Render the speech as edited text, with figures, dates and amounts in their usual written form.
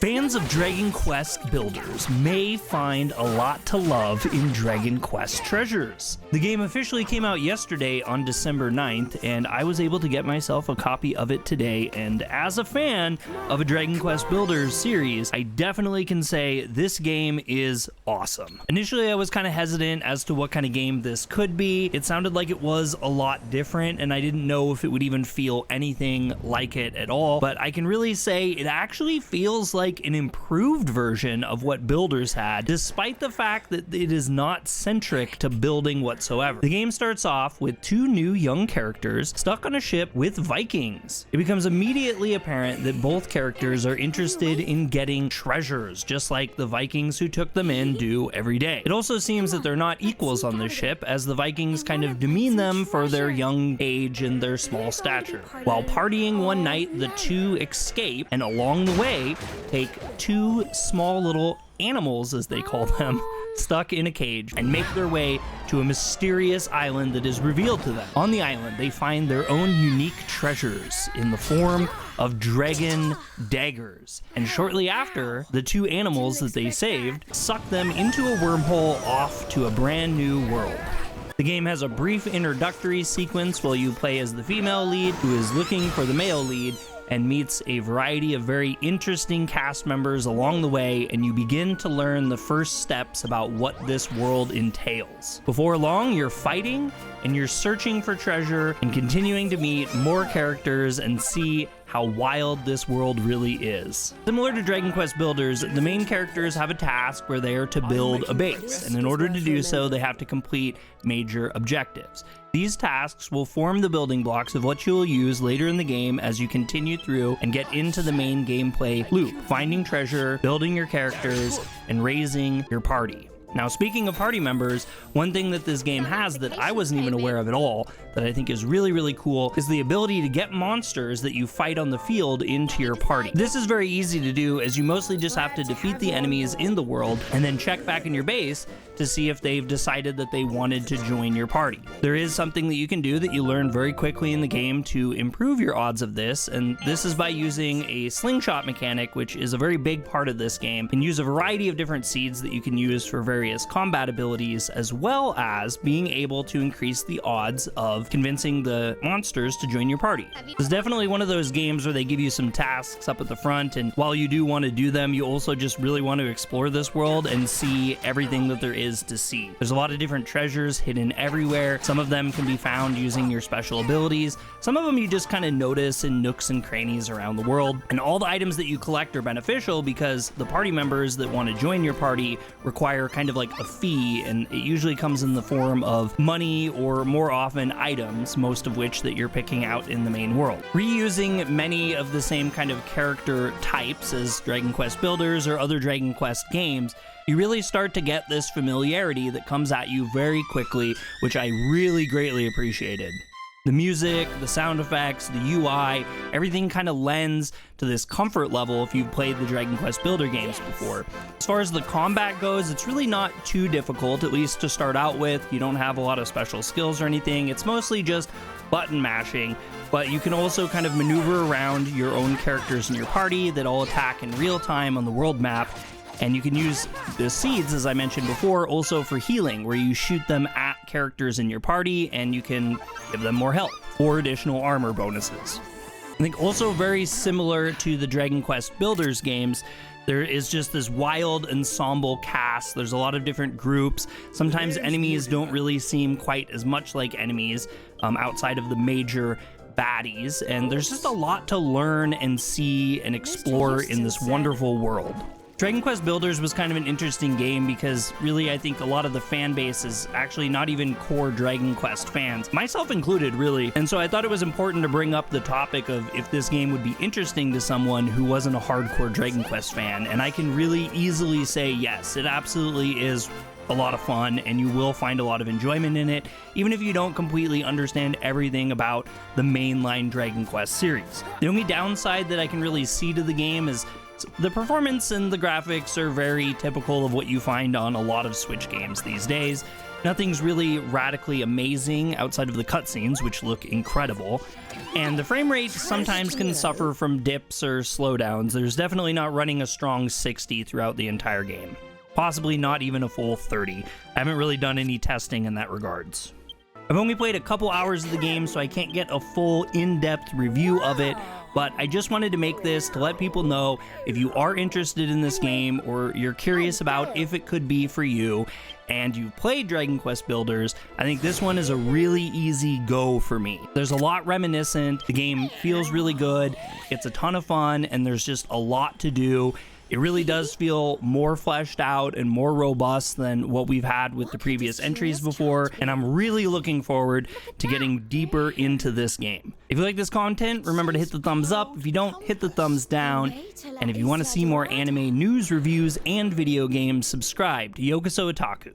Fans of Dragon Quest builders may find a lot to love in Dragon Quest Treasures. The game officially came out yesterday on December 9th, and I was able to get myself a copy of it today, and as a fan of a Dragon Quest Builders series, I definitely can say this game is awesome. Initially, I was kind of hesitant as to what kind of game this could be. It sounded like it was a lot different, and I didn't know if it would even feel anything like it at all, but I can really say it actually feels like an improved version of what Builders had, despite the fact that it is not centric to building whatsoever. The game starts off with two new young characters stuck on a ship with Vikings. It becomes immediately apparent that both characters are interested in getting treasures, just like the Vikings who took them in do every day. It also seems that they're not equals on the ship, as the Vikings kind of demean them for their young age and their small stature. While partying one night, the two escape, and along the way, take two small little animals, as they call them, stuck in a cage, and make their way to a mysterious island that is revealed to them. On the island, they find their own unique treasures in the form of dragon daggers. And shortly after, the two animals that they saved suck them into a wormhole off to a brand new world. The game has a brief introductory sequence while you play as the female lead, who is looking for the male lead, and meets a variety of very interesting cast members along the way, and you begin to learn the first steps about what this world entails. Before long, you're fighting, and you're searching for treasure, and continuing to meet more characters and see how wild this world really is. Similar to Dragon Quest Builders, the main characters have a task where they are to build a base, and in order to do so, they have to complete major objectives. These tasks will form the building blocks of what you will use later in the game as you continue through and get into the main gameplay loop, finding treasure, building your characters, and raising your party. Now, speaking of party members, one thing that this game has that I wasn't even aware of at all, that I think is really, really cool, is the ability to get monsters that you fight on the field into your party. This is very easy to do, as you mostly just have to defeat the enemies in the world and then check back in your base to see if they've decided that they wanted to join your party. There is something that you can do that you learn very quickly in the game to improve your odds of this, and this is by using a slingshot mechanic, which is a very big part of this game, and use a variety of different seeds that you can use for various combat abilities, as well as being able to increase the odds of convincing the monsters to join your party. It's definitely one of those games where they give you some tasks up at the front, and while you do want to do them, you also just really want to explore this world and see everything that there is to see. There's a lot of different treasures hidden everywhere. Some of them can be found using your special abilities. Some of them you just kind of notice in nooks and crannies around the world. And all the items that you collect are beneficial because the party members that want to join your party require kind of like a fee, and it usually comes in the form of money or more often items, most of which that you're picking out in the main world. Reusing many of the same kind of character types as Dragon Quest Builders or other Dragon Quest games, you really start to get this familiarity that comes at you very quickly, which I really greatly appreciated. The music, the sound effects, the UI, everything kind of lends to this comfort level if you've played the Dragon Quest Builder games before. As far as the combat goes, it's really not too difficult, at least to start out with. You don't have a lot of special skills or anything. It's mostly just button mashing, but you can also kind of maneuver around your own characters in your party that all attack in real time on the world map. And you can use the seeds, as I mentioned before, also for healing, where you shoot them at characters in your party and you can give them more health or additional armor bonuses. I think also very similar to the Dragon Quest Builders games, there is just this wild ensemble cast. There's a lot of different groups. Sometimes enemies don't really seem quite as much like enemies outside of the major baddies, and there's just a lot to learn and see and explore in this wonderful world. Dragon Quest Builders was kind of an interesting game because really I think a lot of the fan base is actually not even core Dragon Quest fans, myself included really, and so I thought it was important to bring up the topic of if this game would be interesting to someone who wasn't a hardcore Dragon Quest fan, and I can really easily say yes, it absolutely is a lot of fun, and you will find a lot of enjoyment in it, even if you don't completely understand everything about the mainline Dragon Quest series. The only downside that I can really see to the game is the performance and the graphics are very typical of what you find on a lot of Switch games these days. Nothing's really radically amazing outside of the cutscenes, which look incredible. And the frame rate sometimes can suffer from dips or slowdowns. There's definitely not running a strong 60 throughout the entire game. Possibly not even a full 30. I haven't really done any testing in that regards. I've only played a couple hours of the game, so I can't get a full in-depth review of it, but I just wanted to make this to let people know if you are interested in this game or you're curious about if it could be for you and you've played Dragon Quest Builders, I think this one is a really easy go for me. There's a lot reminiscent, the game feels really good, it's a ton of fun, and there's just a lot to do. It really does feel more fleshed out and more robust than what we've had with the previous entries before, and I'm really looking forward to getting deeper into this game. If you like this content, remember to hit the thumbs up. If you don't, hit the thumbs down. And if you want to see more anime news, reviews, and video games, subscribe to Yokoso Otaku.